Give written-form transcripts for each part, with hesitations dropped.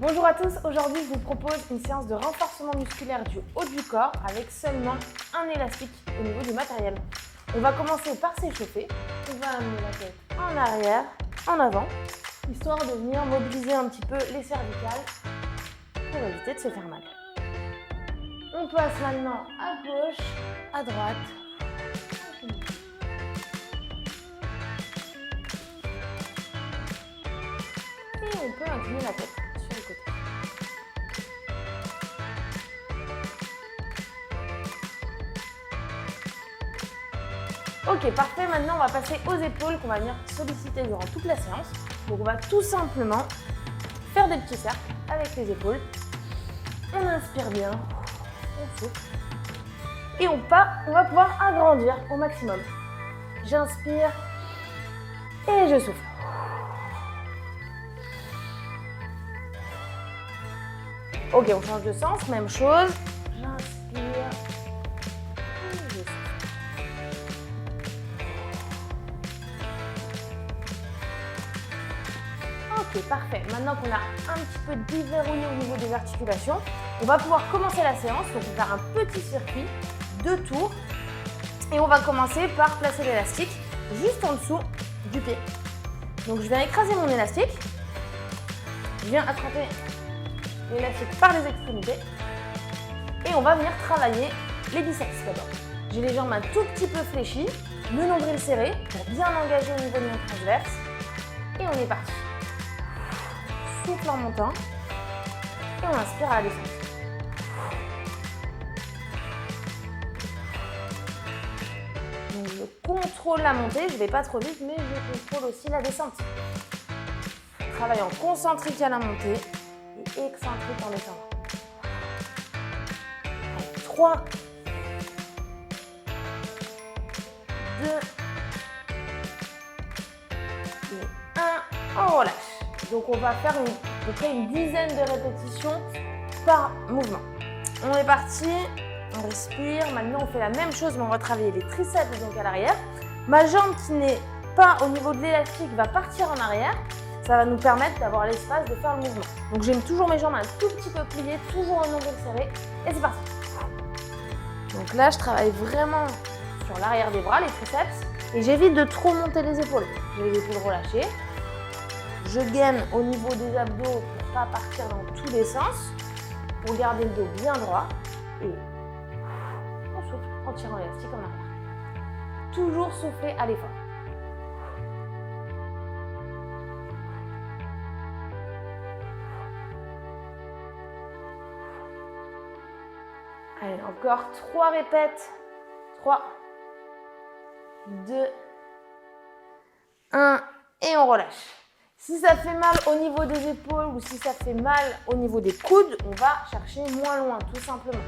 Bonjour à tous, aujourd'hui je vous propose une séance de renforcement musculaire du haut du corps avec seulement un élastique au niveau du matériel. On va commencer par s'échauffer, on va amener la tête en arrière, en avant, histoire de venir mobiliser un petit peu les cervicales pour éviter de se faire mal. On passe maintenant à gauche, à droite. Et on peut incliner la tête sur le côté. Ok, parfait. Maintenant, on va passer aux épaules qu'on va venir solliciter durant toute la séance. Donc, on va tout simplement faire des petits cercles avec les épaules. On inspire bien, on souffle. Et on va pouvoir agrandir au maximum. J'inspire et je souffle. Ok, on change de sens, même chose. J'inspire et je souffle. Ok, parfait. Maintenant qu'on a un petit peu déverrouillé au niveau des articulations, on va pouvoir commencer la séance. Donc, on va faire un petit circuit, 2 tours. Et on va commencer par placer l'élastique juste en dessous du pied. Donc, je viens écraser mon élastique. Je viens attraper l'élastique par les extrémités. Et on va venir travailler les biceps d'abord. J'ai les jambes un tout petit peu fléchies, le nombril serré pour bien engager au niveau de mon transverse. Et on est parti. Souffle en montant et on inspire à la descente. Donc je contrôle la montée, je ne vais pas trop vite, mais je contrôle aussi la descente. Travaillant concentrique à la montée et excentrique en descendant. 3, 2 et 1, on relâche. Donc on va faire à peu près une dizaine de répétitions par mouvement. On est parti, on respire. Maintenant on fait la même chose mais on va travailler les triceps donc à l'arrière. Ma jambe qui n'est pas au niveau de l'élastique va partir en arrière. Ça va nous permettre d'avoir l'espace de faire le mouvement. Donc j'aime toujours mes jambes un tout petit peu pliées, toujours un nombril serré. Et c'est parti. Donc là je travaille vraiment sur l'arrière des bras, les triceps. Et j'évite de trop monter les épaules. J'ai les épaules relâchées. Je gaine au niveau des abdos pour ne pas partir dans tous les sens, pour garder le dos bien droit et on souffle en tirant l'élastique en arrière. Toujours souffler à l'effort. Allez, encore 3 répètes. 3, 2, 1 et on relâche. Si ça fait mal au niveau des épaules ou si ça fait mal au niveau des coudes, on va chercher moins loin, tout simplement.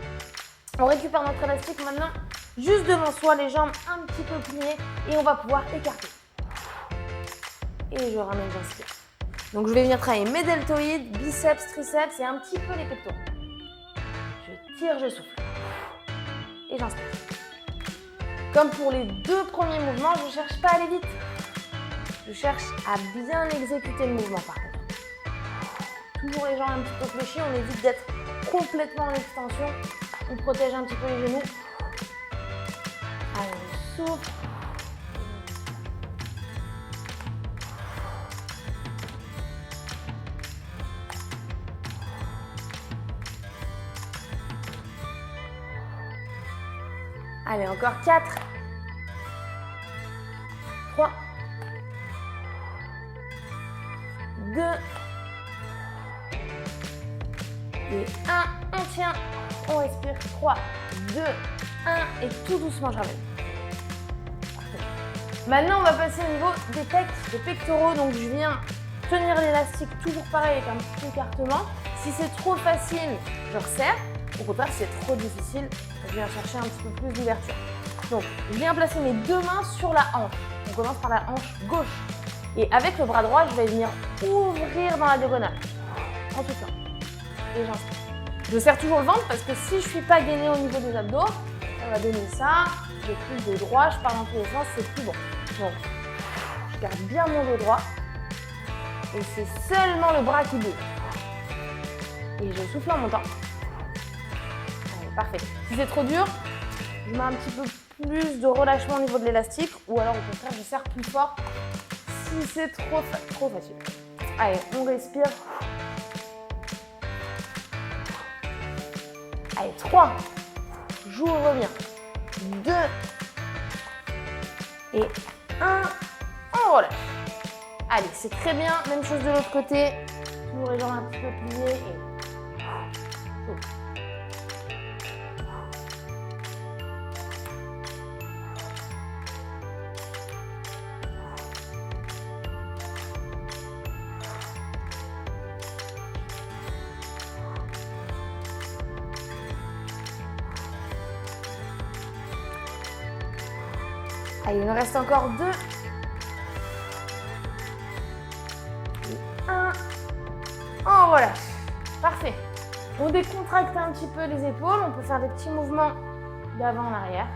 On récupère notre élastique maintenant, juste devant soi, les jambes un petit peu pliées et on va pouvoir écarter. Et je ramène, j'inspire. Donc je vais venir travailler mes deltoïdes, biceps, triceps et un petit peu les pectoraux. Je tire, je souffle. Et j'inspire. Comme pour les 2 premiers mouvements, je ne cherche pas à aller vite. Je cherche à bien exécuter le mouvement par contre. Toujours les jambes un petit peu fléchies, on évite d'être complètement en extension. On protège un petit peu les genoux. Allez, on souffle. Allez, encore 4. 3. 2 et 1, on tient, on respire, 3, 2, 1 et tout doucement je ramène. Parfait. Maintenant on va passer au niveau des pecs, des pectoraux, donc je viens tenir l'élastique toujours pareil avec un petit écartement. Si c'est trop facile, je resserre, au contraire si c'est trop difficile, je viens chercher un petit peu plus d'ouverture. Donc je viens placer mes 2 mains sur la hanche, on commence par la hanche gauche. Et avec le bras droit, je vais venir ouvrir dans la diagonale. En tout temps. Et j'inspire. Je serre toujours le ventre parce que si je ne suis pas gainée au niveau des abdos, ça va donner ça. J'ai plus de droit, je pars dans tous les sens, c'est plus bon. Donc, je garde bien mon dos droit. Et c'est seulement le bras qui bouge. Et je souffle en montant. Allez, parfait. Si c'est trop dur, je mets un petit peu plus de relâchement au niveau de l'élastique ou alors au contraire, je serre plus fort si c'est trop facile. Allez, on respire. Allez, 3. J'ouvre bien. 2. Et 1. On relâche. Allez, c'est très bien. Même chose de l'autre côté. Toujours les jambes un petit peu pliées et allez, il nous reste encore 2. Et 1. On relâche. Parfait. On décontracte un petit peu les épaules. On peut faire des petits mouvements d'avant en arrière.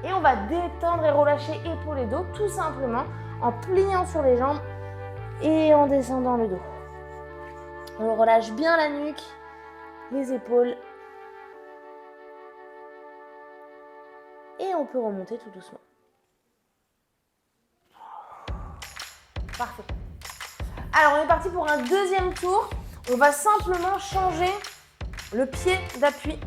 Et on va détendre et relâcher épaules et dos tout simplement en pliant sur les jambes et en descendant le dos. On relâche bien la nuque, les épaules. Et on peut remonter tout doucement. Parfait. Alors, on est parti pour un deuxième tour. On va simplement changer le pied d'appui.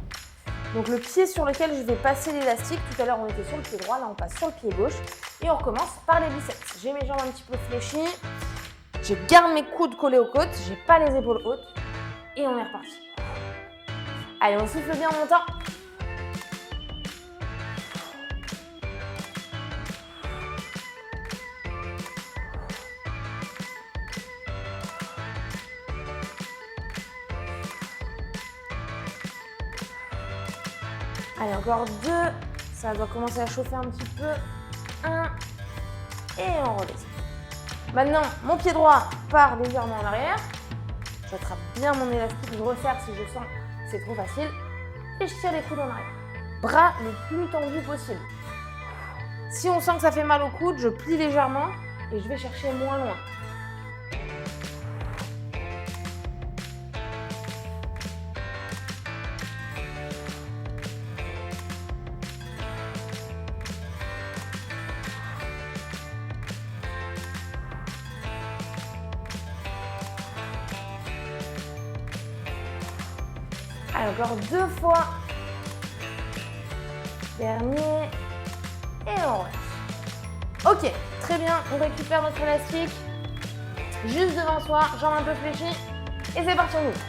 Donc, le pied sur lequel je vais passer l'élastique. Tout à l'heure, on était sur le pied droit. Là, on passe sur le pied gauche. Et on recommence par les biceps. J'ai mes jambes un petit peu fléchies. Je garde mes coudes collés aux côtes. Je n'ai pas les épaules hautes. Et on est reparti. Allez, on souffle bien en montant. Allez, encore 2. Ça doit commencer à chauffer un petit peu. 1. Et on redescend. Maintenant, mon pied droit part légèrement en arrière. J'attrape bien mon élastique. Je resserre si je sens que c'est trop facile. Et je tire les coudes en arrière. Bras le plus tendu possible. Si on sent que ça fait mal au coude, je plie légèrement et je vais chercher moins loin. Allez, encore 2 fois. Dernier. Et on relâche. Ok, très bien. On récupère notre élastique. Juste devant soi, jambes un peu fléchies. Et c'est parti, on ouvre.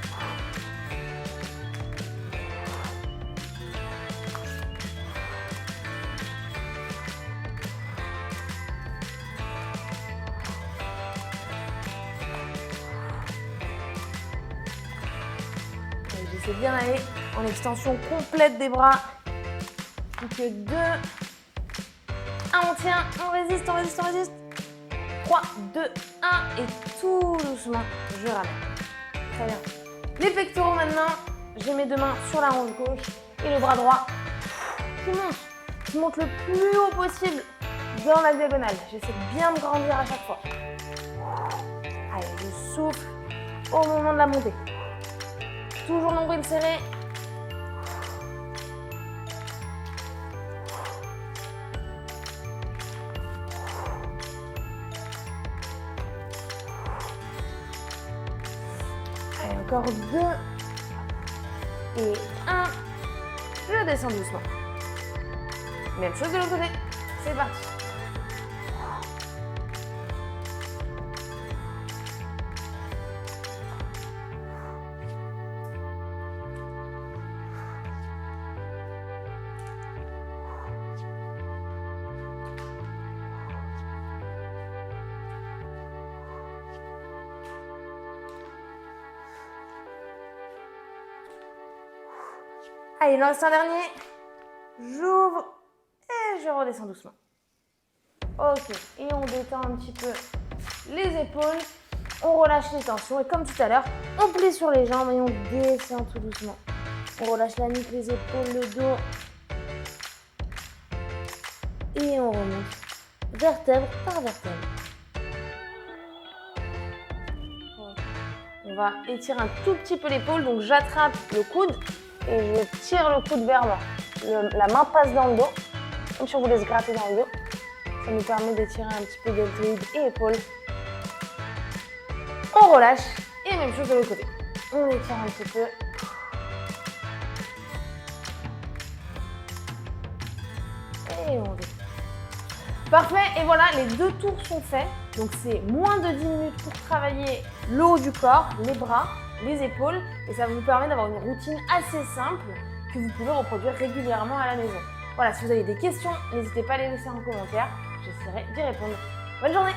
J'essaie bien d'aller en extension complète des bras. Plus que 2. 1, on tient, on résiste, on résiste, on résiste. 3, 2, 1 et tout doucement, je ramène. Très bien. Les pectoraux maintenant, j'ai mes 2 mains sur la hanche gauche et le bras droit qui monte le plus haut possible dans la diagonale. J'essaie de bien me grandir à chaque fois. Allez, je souffle au moment de la montée. Toujours nombril serré. Allez, encore 2. Et 1. Je descends doucement. Même chose de l'autre côté. C'est parti. Allez, il en reste un dernier. J'ouvre et je redescends doucement. Ok, et on détend un petit peu les épaules. On relâche les tensions et comme tout à l'heure, on plie sur les jambes et on descend tout doucement. On relâche la nuque, les épaules, le dos. Et on remonte vertèbre par vertèbre. On va étirer un tout petit peu l'épaule. Donc j'attrape le coude et je tire le coude vers moi. La main passe dans le dos, comme si on voulait se gratter dans le dos. Ça nous permet d'étirer un petit peu deltoïde et épaule. On relâche et même chose de l'autre côté. On étire un petit peu. Et on détend. Parfait, et voilà, les 2 tours sont faits. Donc c'est moins de 10 minutes pour travailler le haut du corps, les bras, les épaules. Et ça vous permet d'avoir une routine assez simple que vous pouvez reproduire régulièrement à la maison. Voilà, si vous avez des questions, n'hésitez pas à les laisser en commentaire. J'essaierai d'y répondre. Bonne journée!